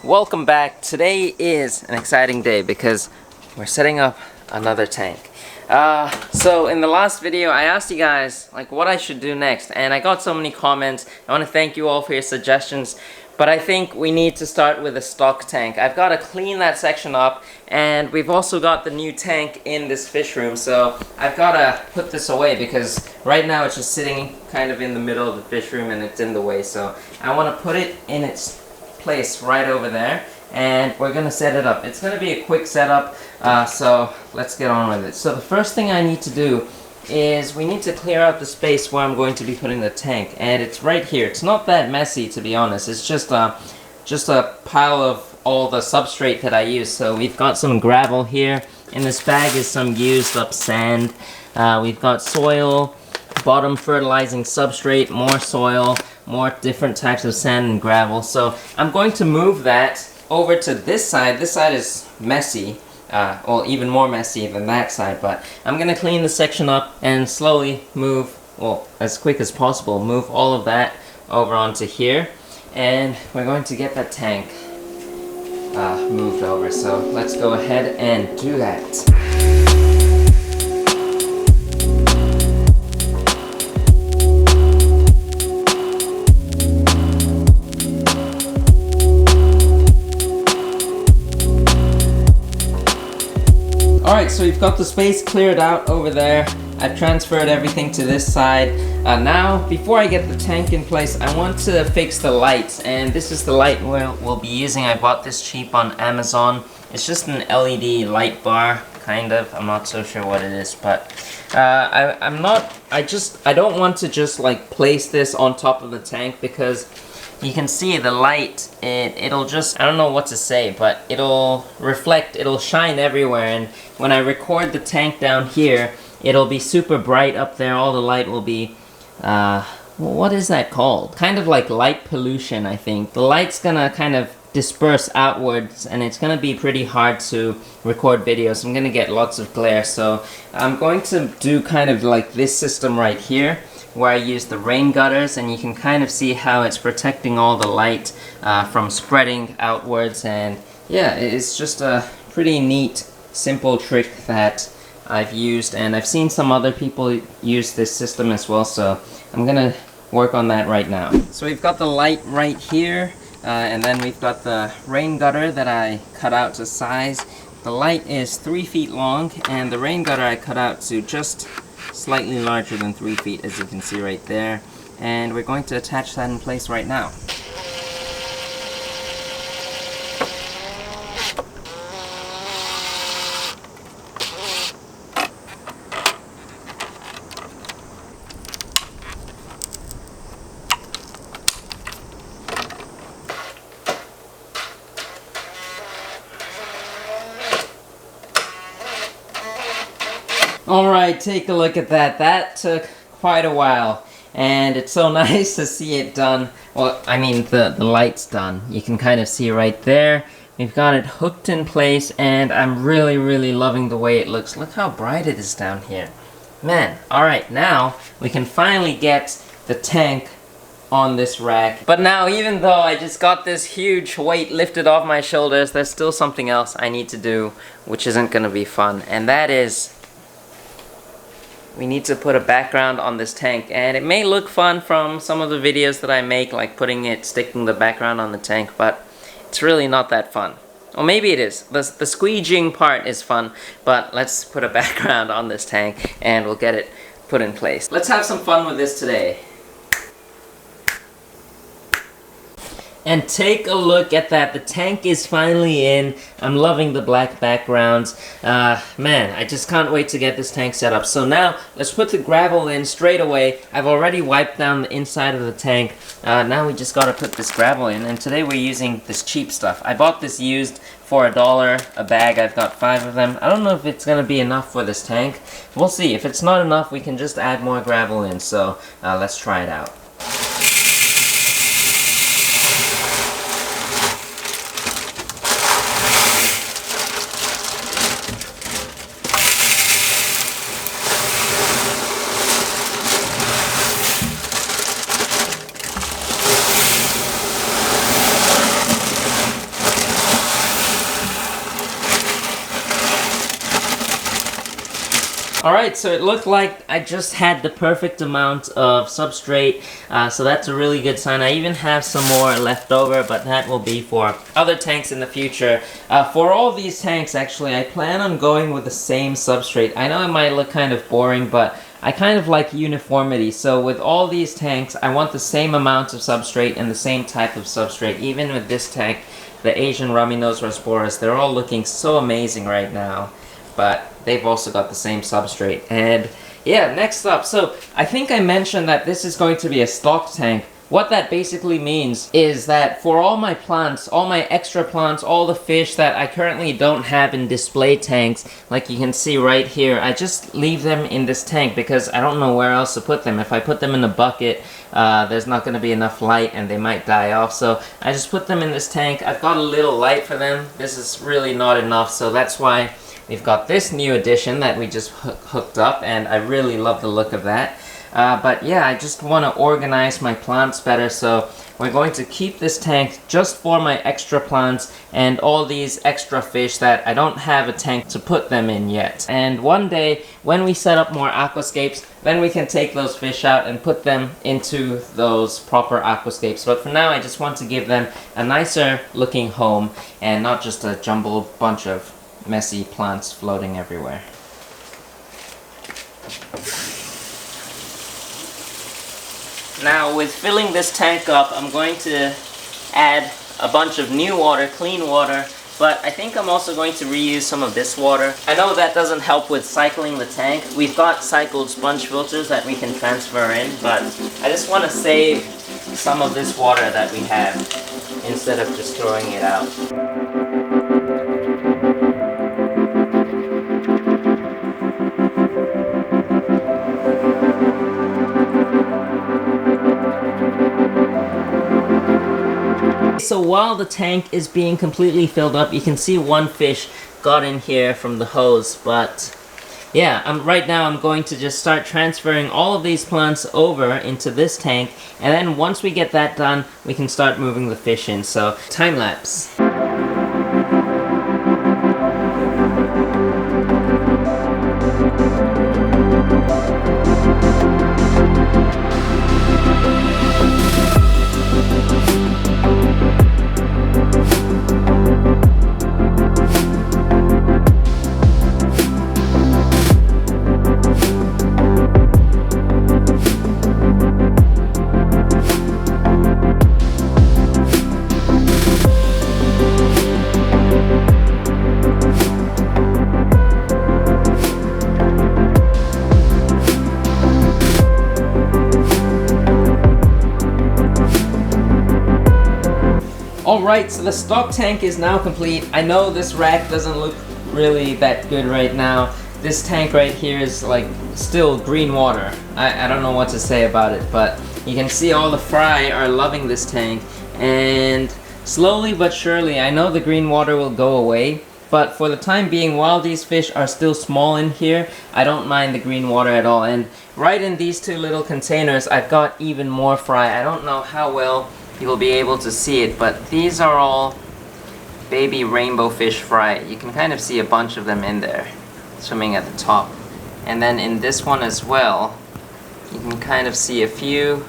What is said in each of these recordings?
Welcome back. Today is an exciting day because we're setting up another tank. So in the last video I asked you guys like what I should do next, and I got so many comments. I want to thank you all for your suggestions, but I think we need to start with a stock tank. I've got to clean that section up, and we've also got the new tank in this fish room, so I've got to put this away because right now it's just sitting kind of in the middle of the fish room and it's in the way. So I want to put it in its place right over there, and we're gonna set it up. It's gonna be a quick setup, so let's get on with it. So the first thing I need to do is we need to clear out the space where I'm going to be putting the tank, and it's right here. It's not that messy, to be honest. It's just a pile of all the substrate that I use. So we've got some gravel here. In this bag is some used up sand. We've got soil, bottom fertilizing substrate, more soil, more different types of sand and gravel. So I'm going to move that over to this side. This side is messy, well, even more messy than that side, but I'm gonna clean the section up and slowly move, well, as quick as possible, move all of that over onto here, and we're going to get that tank moved over. So let's go ahead and do that. Alright, so we've got the space cleared out over there. I've transferred everything to this side. Now, before I get the tank in place, I want to fix the lights, and this is the light we'll be using. I bought this cheap on Amazon. It's just an LED light bar, kind of. I'm not so sure what it is, but I don't want to just like place this on top of the tank, because you can see the light, it'll just, I don't know what to say, but it'll reflect, it'll shine everywhere, and when I record the tank down here, it'll be super bright up there. All the light will be, what is that called? Kind of like light pollution, I think. The light's gonna kind of disperse outwards, and it's gonna be pretty hard to record videos. I'm gonna get lots of glare, so I'm going to do kind of like this system right here, where I use the rain gutters, and you can kind of see how it's protecting all the light from spreading outwards. And yeah, it's just a pretty neat, simple trick that I've used, and I've seen some other people use this system as well, so I'm gonna work on that right now. So we've got the light right here, and then we've got the rain gutter that I cut out to size. The light is 3 feet long, and the rain gutter I cut out to just slightly larger than 3 feet, as you can see right there, and we're going to attach that in place right now. Alright, take a look at that. That took quite a while, and it's so nice to see it done. Well, I mean the light's done. You can kind of see right there. We've got it hooked in place, and I'm really loving the way it looks. Look how bright it is down here. Man, alright, now we can finally get the tank on this rack. But now, even though I just got this huge weight lifted off my shoulders, there's still something else I need to do, which isn't gonna be fun, and that is we need to put a background on this tank. And it may look fun from some of the videos that I make, like sticking the background on the tank, but it's really not that fun. Or maybe it is. The squeegeeing part is fun, but let's put a background on this tank and we'll get it put in place. Let's have some fun with this today. And take a look at that. The tank is finally in. I'm loving the black backgrounds. Man, I just can't wait to get this tank set up. So now, let's put the gravel in straight away. I've already wiped down the inside of the tank. Now we just gotta put this gravel in. And today we're using this cheap stuff. I bought this used for $1 a bag. I've got 5 of them. I don't know if it's gonna be enough for this tank. We'll see. If it's not enough, we can just add more gravel in. So let's try it out. Alright, so it looked like I just had the perfect amount of substrate, so that's a really good sign. I even have some more left over, but that will be for other tanks in the future. For all these tanks, actually, I plan on going with the same substrate. I know it might look kind of boring, but I kind of like uniformity. So with all these tanks, I want the same amount of substrate and the same type of substrate. Even with this tank, the Asian 𝗯𝘂𝘀𝗶𝗿𝗀𝘀, they're all looking so amazing right now. But they've also got the same substrate. And yeah, next up, so I think I mentioned that this is going to be a stock tank. What that basically means is that for all my plants, all my extra plants, all the fish that I currently don't have in display tanks, like you can see right here, I just leave them in this tank because I don't know where else to put them. If I put them in a bucket, there's not going to be enough light and they might die off. So I just put them in this tank. I've got a little light for them. This is really not enough, so that's why we've got this new addition that we just hooked up, and I really love the look of that. But yeah, I just want to organize my plants better, so we're going to keep this tank just for my extra plants and all these extra fish that I don't have a tank to put them in yet. And one day, when we set up more aquascapes, then we can take those fish out and put them into those proper aquascapes. But for now, I just want to give them a nicer looking home and not just a jumbled bunch of messy plants floating everywhere. Now, with filling this tank up, I'm going to add a bunch of new water, clean water, but I think I'm also going to reuse some of this water. I know that doesn't help with cycling the tank. We've got cycled sponge filters that we can transfer in, but I just want to save some of this water that we have instead of just throwing it out. So while the tank is being completely filled up, you can see one fish got in here from the hose, but yeah, right now I'm going to just start transferring all of these plants over into this tank, and then once we get that done, we can start moving the fish in. So, time lapse. Alright, so the stock tank is now complete. I know this rack doesn't look really that good right now. This tank right here is like still green water. I don't know what to say about it, but you can see all the fry are loving this tank, and slowly but surely I know the green water will go away, but for the time being, while these fish are still small in here, I don't mind the green water at all. And right in these two little containers I've got even more fry. I don't know how well you'll be able to see it, but these are all baby rainbow fish fry. You can kind of see a bunch of them in there swimming at the top, and then in this one as well you can kind of see a few,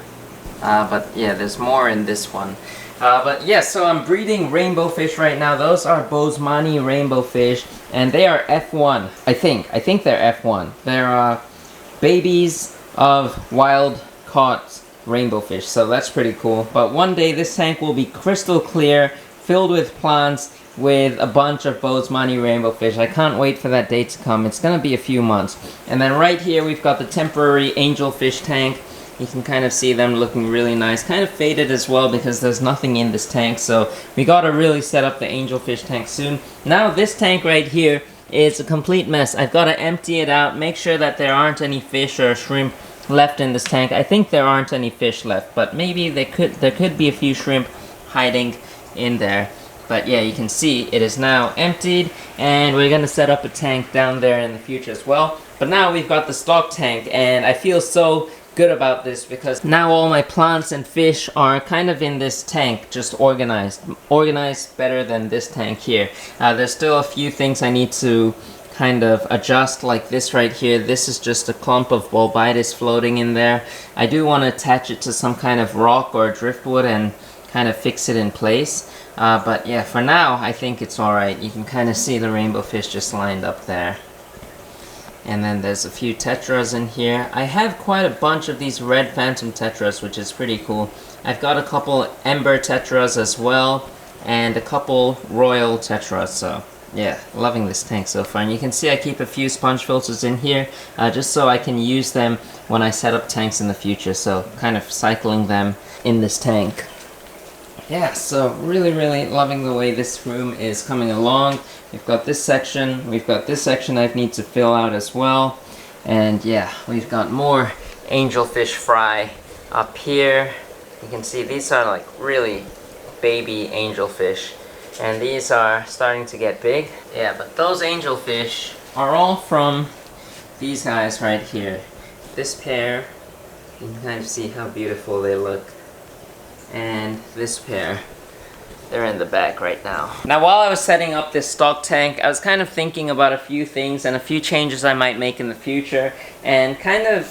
but yeah, there's more in this one. But yeah, so I'm breeding rainbow fish right now. Those are 𝗶𝗲𝗀𝘀𝗀𝗀 rainbow fish, and they are F1. I think they're F1. They're babies of wild caught rainbow fish, so that's pretty cool. But one day this tank will be crystal clear, filled with plants, with a bunch of 𝗶𝗲𝗀𝗀𝗀𝗀 rainbow fish. I can't wait for that day to come. It's gonna be a few months. And then right here we've got the temporary angelfish tank. You can kind of see them looking really nice, kind of faded as well because there's nothing in this tank, so we gotta really set up the angelfish tank soon. Now this tank right here is a complete mess. I've got to empty it out, make sure that there aren't any fish or shrimp left in this tank. I think there aren't any fish left, but maybe there could be a few shrimp hiding in there. But yeah, you can see it is now emptied, and we're gonna set up a tank down there in the future as well. But now we've got the stock tank, and I feel so good about this because now all my plants and fish are kind of in this tank, just organized better than this tank here. There's still a few things I need to kind of adjust like this right here. This is just a clump of 𝗂𝘂𝘀𝘀𝘀 floating in there. I do want to attach it to some kind of rock or driftwood and kind of fix it in place. But yeah, for now, I think it's alright. You can kind of see the rainbow fish just lined up there. And then there's a few tetras in here. I have quite a bunch of these red phantom tetras, which is pretty cool. I've got a couple ember tetras as well, and a couple royal tetras, so yeah, loving this tank so far. And you can see I keep a few sponge filters in here, just so I can use them when I set up tanks in the future, so kind of cycling them in this tank. Yeah, so really loving the way this room is coming along. We've got this section I need to fill out as well. And yeah, we've got more angelfish fry up here. You can see these are like really baby angelfish. And these are starting to get big. Yeah, but those angelfish are all from these guys right here. This pair, you can kind of see how beautiful they look. And this pair, they're in the back right now. Now while I was setting up this stock tank, I was kind of thinking about a few things and a few changes I might make in the future, and kind of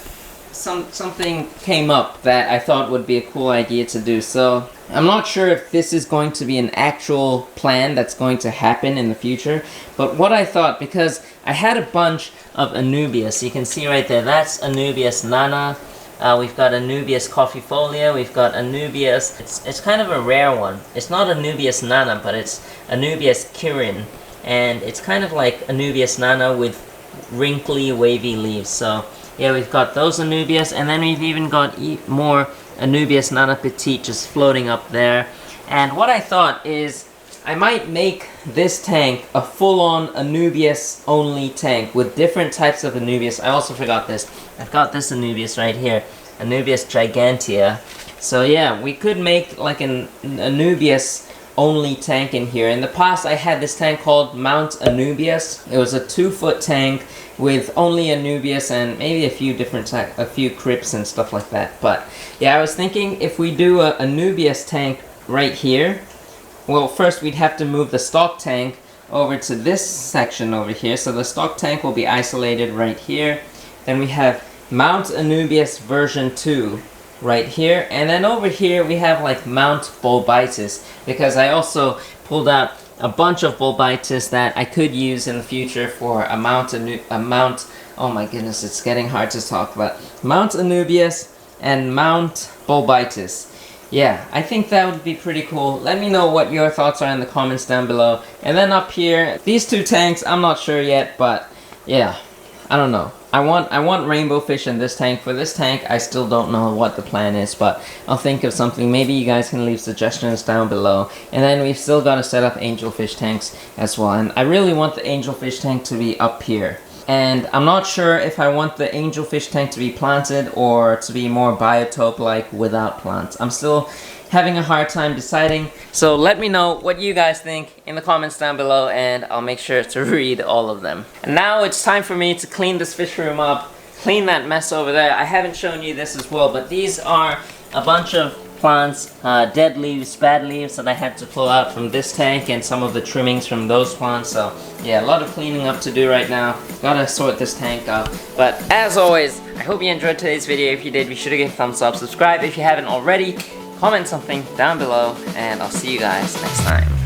something came up that I thought would be a cool idea to do. So I'm not sure if this is going to be an actual plan that's going to happen in the future, but what I thought, because I had a bunch of Anubias, you can see right there, that's Anubias nana. We've got Anubias coffeefolia, we've got Anubias, it's kind of a rare one. It's not Anubias nana, but it's Anubias 𝗀𝘀𝘀𝘀, and it's kind of like Anubias nana with wrinkly, wavy leaves. So yeah, we've got those Anubias, and then we've even got more Anubias nana petite just floating up there. And what I thought is, I might make this tank a full-on Anubias only tank with different types of Anubias. I also forgot this. I've got this Anubias right here, Anubias gigantea. So yeah, we could make like an Anubias only tank in here. In the past, I had this tank called Mount Anubias. It was a 2-foot tank with only Anubias and maybe a few different a few crypts and stuff like that. But yeah, I was thinking if we do a Anubias tank right here, well, first we'd have to move the stock tank over to this section over here. So the stock tank will be isolated right here. Then we have Mount Anubias version 2 right here. And then over here we have like Mount 𝗂𝘂𝘀𝘀𝘀, because I also pulled out a bunch of 𝗂𝘂𝘀𝘀𝘀 that I could use in the future for a Mount, oh my goodness, it's getting hard to talk about. Mount Anubias and Mount 𝗂𝘂𝘀𝘀𝘀. Yeah, I think that would be pretty cool. Let me know what your thoughts are in the comments down below. And then up here, these two tanks, I'm not sure yet, but yeah, I don't know. I want rainbow fish in this tank. For this tank, I still don't know what the plan is, but I'll think of something. Maybe you guys can leave suggestions down below. And then we've still got to set up angelfish tanks as well. And I really want the angelfish tank to be up here. And I'm not sure if I want the angelfish tank to be planted or to be more biotope-like without plants. I'm still having a hard time deciding. So let me know what you guys think in the comments down below, and I'll make sure to read all of them. And now it's time for me to clean this fish room up, clean that mess over there. I haven't shown you this as well, but these are a bunch of plants, dead leaves, bad leaves that I had to pull out from this tank, and some of the trimmings from those plants. So yeah, a lot of cleaning up to do right now. Gotta sort this tank out. But as always, I hope you enjoyed today's video. If you did, be sure to give a thumbs up, subscribe if you haven't already, comment something down below, and I'll see you guys next time.